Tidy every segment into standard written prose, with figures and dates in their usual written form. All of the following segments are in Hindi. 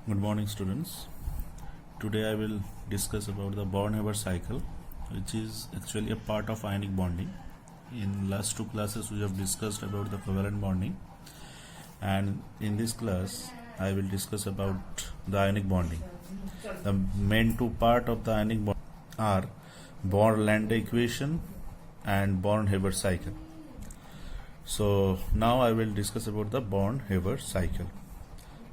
Good morning, students. Today I will discuss about the Born-Haber cycle, which is actually a part of ionic bonding. In last two classes we have discussed about the covalent bonding, and in this class I will discuss about the ionic bonding. The main two part of the ionic bond are Born-Lande equation and Born-Haber cycle. So now I will discuss about the Born-Haber cycle.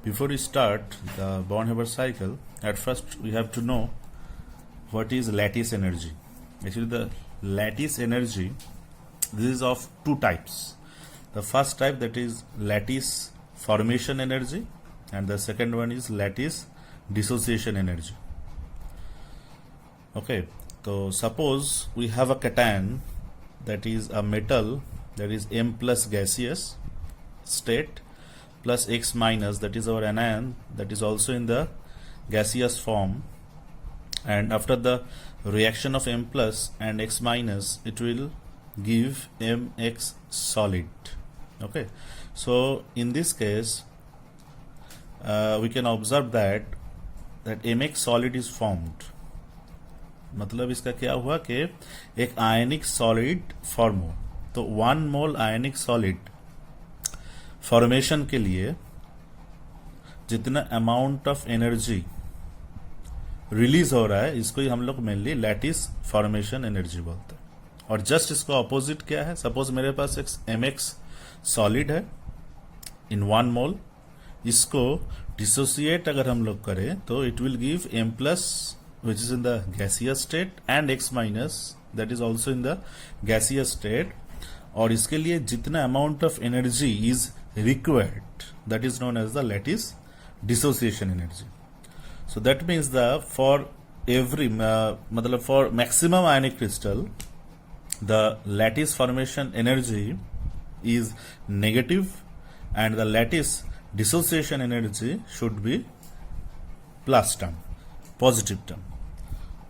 Before we start the Born-Haber cycle, at first we have to know what is lattice energy. Actually, the lattice energy, this is of two types. The first type, that is lattice formation energy, and the second one is lattice dissociation energy. Okay, so suppose we have a cation, that is a metal, that is M plus gaseous state, plus X minus, that is our anion, that is also in the gaseous form, and after the reaction of M plus and X minus, it will give Mx solid. Okay, so in this case we can observe that Mx solid is formed. मतलब इसका क्या हुआ कि एक आयनिक सॉलिड फॉर्म हो. तो 1 मोल आयनिक सॉलिड फॉर्मेशन के लिए जितना अमाउंट ऑफ एनर्जी रिलीज हो रहा है, इसको ही हम लोग मेनली लैटिस फॉर्मेशन एनर्जी बोलते हैं. और जस्ट इसको अपोजिट क्या है, सपोज मेरे पास एक mx सॉलिड है इन 1 मोल, इसको डिसोसिएट अगर हम लोग करें तो it will give m plus which is in the gaseous state and x minus that is also in the gaseous state. और इसके लिए जितना amount of energy is required, that is known as the lattice dissociation energy. So that means for every मतलब for maximum ionic crystal, the lattice formation energy is negative and the lattice dissociation energy should be plus term, positive term.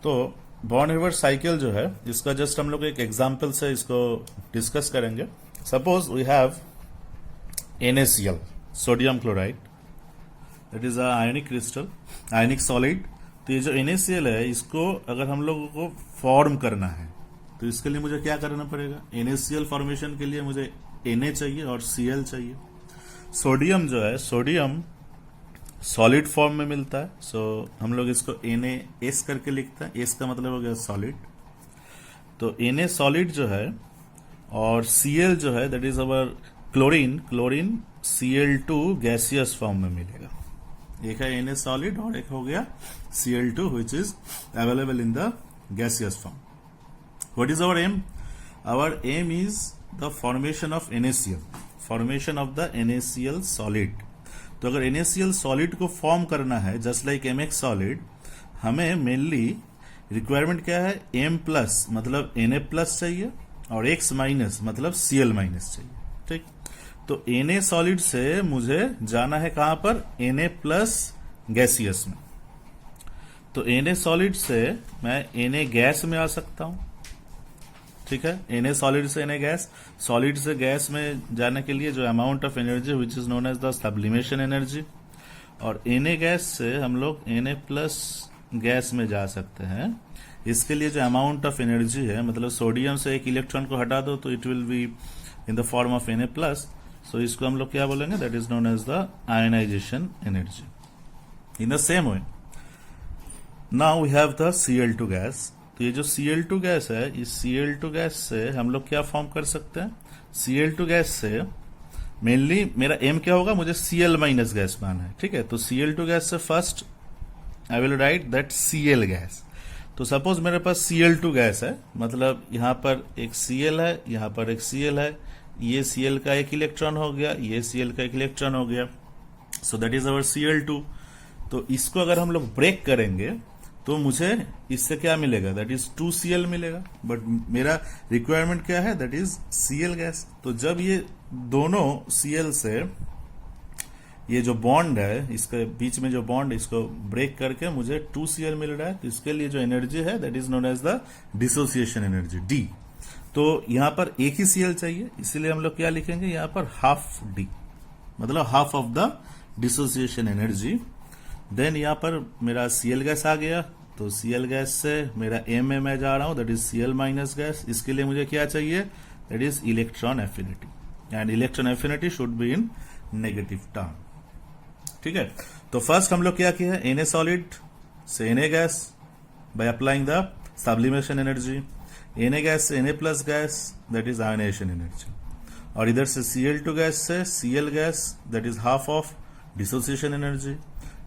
तो Born-Haber साइकिल जो है, इसका जस्ट हम लोग एक एग्जाम्पल से इसको डिस्कस करेंगे. Suppose we have NaCl, sodium chloride, that is ionic crystal, ionic solid. तो ये जो NaCl है, इसको अगर हम लोगों को फॉर्म करना है तो इसके लिए मुझे क्या करना पड़ेगा. NaCl फॉर्मेशन के लिए मुझे Na चाहिए और Cl चाहिए. सोडियम जो है, सोडियम सॉलिड फॉर्म में मिलता है, सो हम लोग इसको NaS करके लिखते हैं. S का मतलब हो गया सॉलिड. तो Na सॉलिड जो है और Cl जो है, that is our chlorine Cl2 gaseous form में मिलेगा. एक है Na सॉलिड और एक हो गया Cl2 which is available in the gaseous form. What is our aim? Our aim is the formation of NaCl, formation of the NaCl solid. तो अगर NaCl solid को फॉर्म करना है जस्ट लाइक Mx solid, हमें मेनली रिक्वायरमेंट क्या है, M प्लस मतलब Na प्लस चाहिए और X माइनस मतलब Cl माइनस चाहिए. ठीक, तो Na सॉलिड से मुझे जाना है कहां पर, Na प्लस गैसियस में. तो Na सॉलिड से मैं Na गैस में आ सकता हूं. ठीक है, Na सॉलिड से Na गैस, सॉलिड से गैस में जाने के लिए जो amount of energy which is known as the sublimation energy, और Na गैस से हम लोग Na प्लस गैस में जा सकते हैं. इसके लिए जो अमाउंट ऑफ एनर्जी है, मतलब सोडियम से एक इलेक्ट्रॉन को हटा दो तो it will be in the form of Na plus. So इसको हम लोग क्या बोलेंगे, that is known as the ionization energy. In the same way now we have the Cl2 gas. तो ये जो Cl2 गैस है, इस Cl2 गैस से हम लोग क्या फॉर्म कर सकते हैं, Cl2 गैस से मेनली मेरा एम क्या होगा, मुझे Cl माइनस गैस पाना है. ठीक है, तो Cl2 गैस से first I will write that Cl gas. तो सपोज मेरे पास Cl2 गैस है, मतलब यहां पर एक Cl है, यहां पर एक Cl है, ये Cl का एक इलेक्ट्रॉन हो गया, ये Cl का एक इलेक्ट्रॉन हो गया. सो दैट इज अवर Cl2. तो इसको अगर हम लोग ब्रेक करेंगे तो मुझे इससे क्या मिलेगा, दैट इज 2Cl मिलेगा. बट मेरा रिक्वायरमेंट क्या है, दैट इज Cl गैस. तो जब ये दोनों Cl से ये जो बॉन्ड है, इसके बीच में जो बॉन्ड, इसको ब्रेक करके मुझे 2Cl मिल रहा है, तो इसके लिए जो एनर्जी है that is known as the dissociation energy, D. तो यहां पर एक ही Cl चाहिए, इसीलिए हम लोग क्या लिखेंगे यहां पर हाफ D, मतलब half of the dissociation energy. Then यहाँ पर मेरा Cl गैस आ गया, तो Cl गैस से मेरा M में मैं जा रहा हूं, that is Cl minus gas. इसके लिए मुझे क्या चाहिए, that is electron affinity, and electron affinity should be in negative term. ठीक है, तो फर्स्ट हम लोग क्या किया है, Na सॉलिड से Na gas by applying the sublimation energy, Na gas से Na plus gas, that is ionization energy, और इधर से Cl2 गैस से Cl gas, that is half of dissociation energy,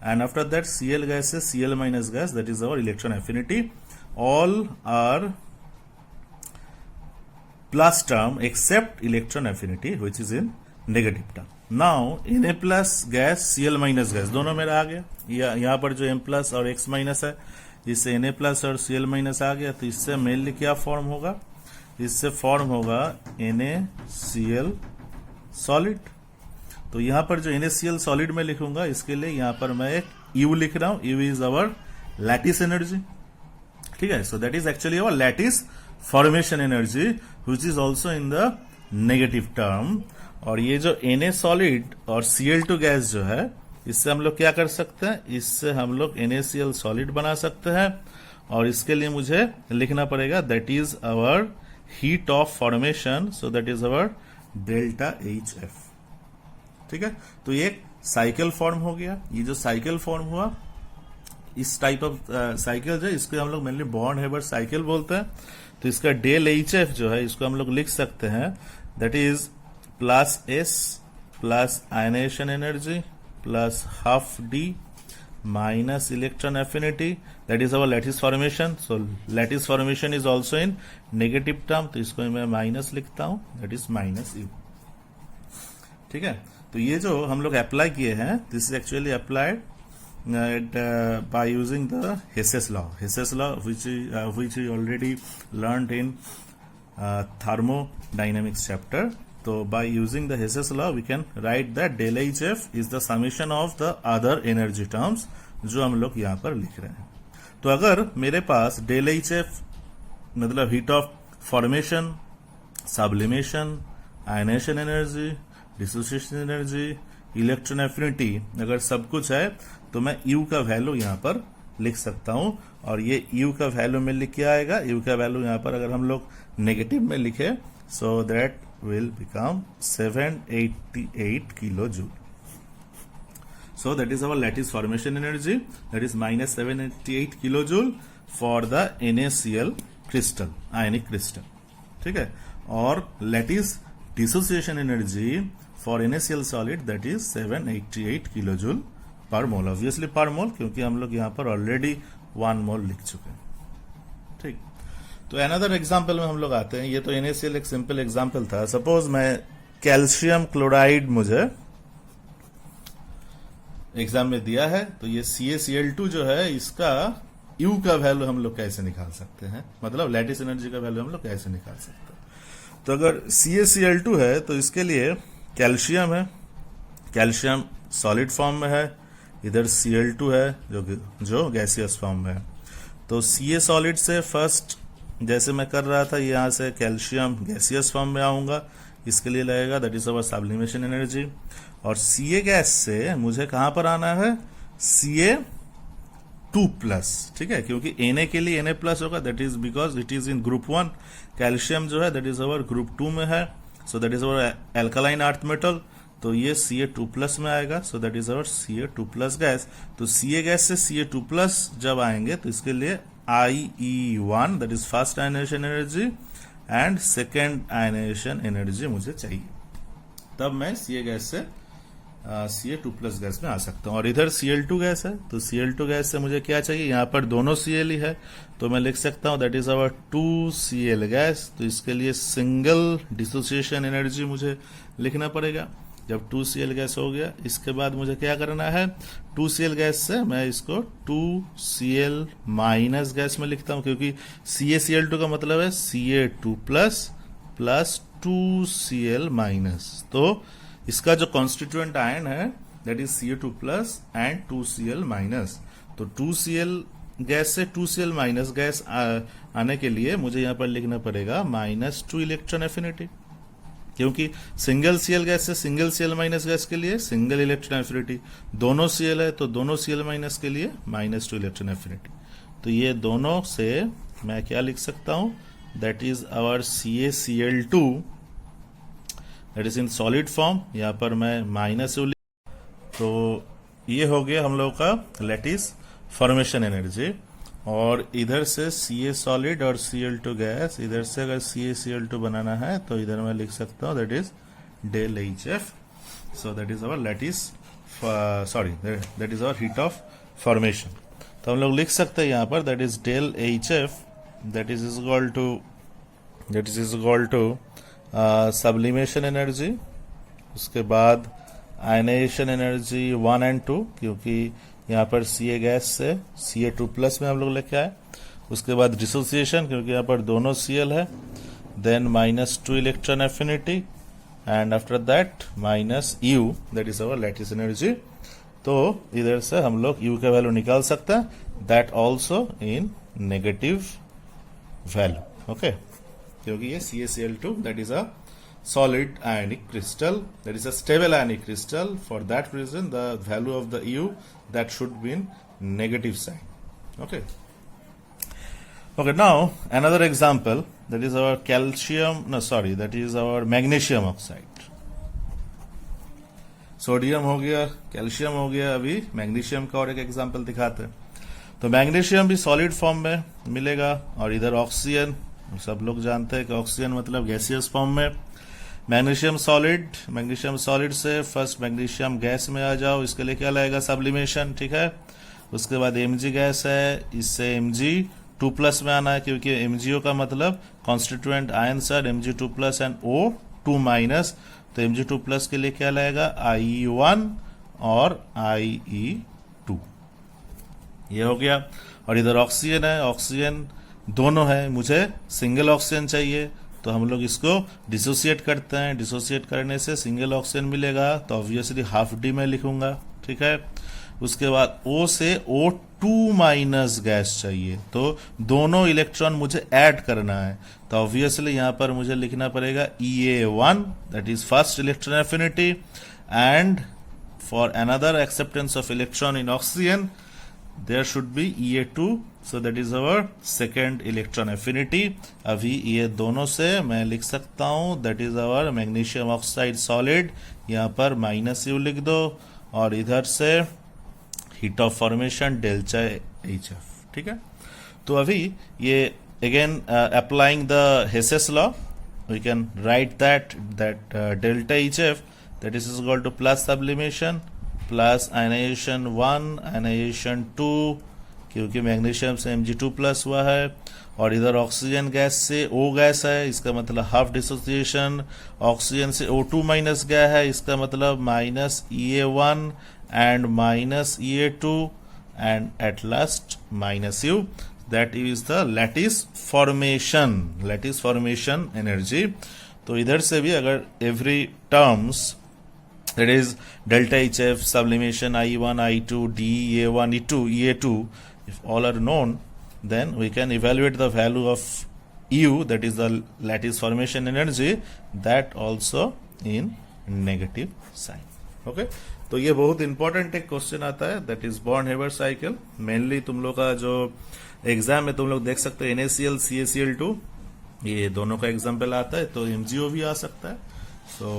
and after that Cl gas is Cl minus gas, that is our electron affinity. All are plus term except electron affinity which is in negative term. Now Na plus gas Cl minus gas दोनों मेरा आ गया, यहाँ पर जो M plus और X minus है, इससे Na plus और Cl minus आ गया, तो इससे मेनली क्या फॉर्म होगा, इससे फॉर्म होगा NaCl सॉलिड। तो यहां पर जो NaCl सॉलिड में लिखूंगा, इसके लिए यहां पर मैं एक U लिख रहा हूं, U is our lattice energy. ठीक है, so that is actually our lattice formation energy which is also in the negative term. और ये जो Na सॉलिड और Cl2 गैस जो है, इससे हम लोग क्या कर सकते हैं, इससे हम लोग NaCl सॉलिड बना सकते हैं, और इसके लिए मुझे लिखना पड़ेगा that is our heat of formation, so that is our delta HF। ठीक है, तो ये साइकिल फॉर्म हो गया। ये जो साइकिल फॉर्म हुआ, इस टाइप ऑफ साइकिल जो है, इसको हम लोग मेनली बॉर्न हेबर्ट साइकिल बोलते हैं। तो इसका डेल HF जो है, इसको हम लोग लिख सकते हैं that is plus S plus ionization energy plus half D minus electron affinity, that is our lattice formation. So lattice formation is also in negative term, तो इसको मैं माइनस लिखता हूं, दैट इज माइनस U। ठीक है, तो ये जो हम लोग अप्लाई किए हैं, this is actually applied by using the Hess's law, which we already learned in thermodynamics chapter. तो by using the Hess's law we can write that del HF is the summation of the other energy terms जो हम लोग यहाँ पर लिख रहे हैं। तो अगर मेरे पास डेल HF मतलब heat of formation, sublimation, ionization energy, dissociation energy, electron affinity अगर सब कुछ है, तो मैं U का वैल्यू यहाँ पर लिख सकता हूं, और ये U का वैल्यू में लिख के आएगा। U का वैल्यू यहाँ पर अगर हम लोग नेगेटिव में लिखे, so that will become 788 kilo joule. So that is our lattice formation energy, that is minus 788 kilo joule for the NaCl crystal, ionic crystal. ठीक है, और lattice dissociation energy for NaCl solid that is 788 kilo joule पर मोल, ऑब्वियसली पर मोल, क्योंकि हम लोग यहाँ पर ऑलरेडी 1 मोल लिख चुके हैं। ठीक, तो अनदर एग्जाम्पल में हम लोग आते हैं। ये तो NaCl एक सिंपल एग्जाम्पल था। सपोज मैं कैल्शियम क्लोराइड मुझे एग्जाम में दिया है, तो ये CaCl2 जो है, इसका U का वैल्यू हम लोग कैसे निकाल सकते हैं, मतलब लैटिस एनर्जी का वैल्यू हम लोग कैसे निकाल सकते हैं। तो अगर CaCl2 है, तो इसके लिए कैल्शियम है, कैल्शियम सॉलिड फॉर्म में है, इधर Cl2 है जो गैसियस फॉर्म में है। तो Ca सॉलिड से फर्स्ट जैसे मैं कर रहा था, यहाँ से कैल्शियम गैसियस फॉर्म में आऊंगा, इसके लिए लगेगा that is our sublimation energy. और Ca गैस से मुझे कहां पर आना है, Ca2 प्लस। ठीक है, क्योंकि Na के लिए Na प्लस होगा, that is because it is in group 1। Calcium जो है दैट इज अवर ग्रुप 2 में है, so that is our alkaline earth metal, तो ये Ca2 प्लस में आएगा, so that is our Ca2 plus gas. तो Ca गैस से Ca2 प्लस जब आएंगे, तो इसके लिए IE1 that is first ionization energy and second ionization energy मुझे चाहिए, तब मैं Ca गैस से Ca2 प्लस गैस में आ सकता हूं। और इधर Cl2 गैस है, तो Cl2 गैस से मुझे क्या चाहिए, यहाँ पर दोनों Cl ही है, तो मैं लिख सकता हूं that is our 2Cl gas. तो इसके लिए सिंगल डिसोसिएशन एनर्जी मुझे लिखना पड़ेगा। जब 2Cl गैस हो गया, इसके बाद मुझे क्या करना है, 2Cl गैस से मैं इसको 2Cl माइनस गैस में लिखता हूं, क्योंकि CaCl2 का मतलब है Ca2 plus plus 2Cl minus. तो इसका जो कॉन्स्टिट्यूएंट आयन है that is Ca2 plus and 2Cl minus. तो 2Cl गैस से 2Cl माइनस गैस आने के लिए मुझे यहां पर लिखना पड़ेगा -2 इलेक्ट्रॉन एफिनिटी। क्योंकि सिंगल सीएल गैस से सिंगल सीएल माइनस गैस के लिए सिंगल इलेक्ट्रॉन एफिनिटी, दोनों सीएल है तो दोनों सीएल माइनस के लिए -2 इलेक्ट्रॉन एफिनिटी। तो ये दोनों से मैं क्या लिख सकता हूं, that is our CaCl2, that is in solid form. यहां पर मैं -u लिख, तो ये हो गया हम लोग का लैटिस फॉर्मेशन एनर्जी। और इधर से Ca सॉलिड और Cl2 गैस, इधर से अगर CaCl2 बनाना है तो इधर मैं लिख सकता हूं that is del HF। So that is our lattice, sorry that is our heat of formation. तो हम लोग लिख सकते हैं यहां पर that is del HF, that is equal to sublimation energy, उसके बाद आयनाइजेशन एनर्जी 1 और 2, क्योंकि यहाँ पर Ca गैस से Ca2 प्लस में हम लोग लेके आए। उसके बाद डिसोसिएशन, क्योंकि यहाँ पर दोनों Cl है, then -2 electron affinity, and after that -u, that is our lattice energy. तो इधर से हम लोग u का वैल्यू निकाल सकते हैं, that also in negative value, okay, क्योंकि ये CaCl2 that is a solid ionic crystal, that is a stable ionic crystal. For that reason the value of the U that should be in negative sign, okay. Now another example, that is our that is our magnesium oxide. Sodium हो गया, कैल्शियम हो गया, अभी मैग्नीशियम का और एक एग्जाम्पल दिखाते हैं। तो मैग्नीशियम भी सॉलिड फॉर्म में मिलेगा, और इधर ऑक्सीजन, सब लोग जानते हैं कि ऑक्सीजन मतलब गैसियस फॉर्म में। मैग्नीशियम सॉलिड से फर्स्ट मैग्नीशियम गैस में आ जाओ, इसके लिए क्या लगेगा, सब्लिमेशन, ठीक है। उसके बाद Mg गैस है, इससे Mg2 प्लस में आना है, क्योंकि MgO का मतलब कॉन्स्टिट्यूएंट आयंस है, Mg2 plus and O2 minus. तो Mg2 प्लस के लिए क्या लगेगा, IE1 और IE2, ये हो गया। और इधर ऑक्सीजन है, ऑक्सीजन दोनों है, मुझे सिंगल ऑक्सीजन चाहिए, तो हम लोग इसको डिसोसिएट करते हैं। डिसोसिएट करने से सिंगल ऑक्सीजन मिलेगा, तो ऑब्वियसली हाफ डी में लिखूंगा, ठीक है। उसके बाद O से O2 माइनस गैस चाहिए, तो दोनों इलेक्ट्रॉन मुझे ऐड करना है, तो ऑब्वियसली यहां पर मुझे लिखना पड़ेगा EA1, that is first electron affinity, and for another acceptance of electron in oxygen there should be EA2, so that is our second electron affinity. अभी ये दोनों से मैं लिख सकता हूं that is our magnesium oxide solid, यहाँ पर -u लिख दो, और इधर से heat of formation delta HF, ठीक है। तो अभी ये again applying the Hess's law, we can write that delta HF, that is equal to plus sublimation plus ionization 1, ionization 2, क्योंकि मैग्नीशियम से Mg2 प्लस हुआ है, और इधर ऑक्सीजन गैस से O गैस है, इसका मतलब हाफ डिसोसिएशन, ऑक्सीजन से O2 माइनस गया है, इसका मतलब -EA1 and -EA2 and at last -u, that is the lattice formation energy. तो इधर से भी अगर every terms, that is delta HF, sublimation IE1, I2, DE1, EA2, if all are known, then we can evaluate the value of U, that is the lattice formation energy, that also in negative sign, okay। तो ये बहुत इंपॉर्टेंट एक क्वेश्चन आता है, that is born-Haber cycle. Mainly तुम लोग का जो एग्जाम में तुम लोग देख सकते हो NaCl, CaCl2, ये दोनों का एग्जाम्पल आता है, तो MgO भी आ सकता है। तो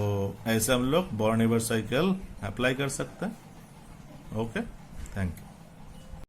ऐसे हम लोग बॉर्न-हेबर साइकिल अप्लाई कर सकते हैं, ओके, थैंक यू।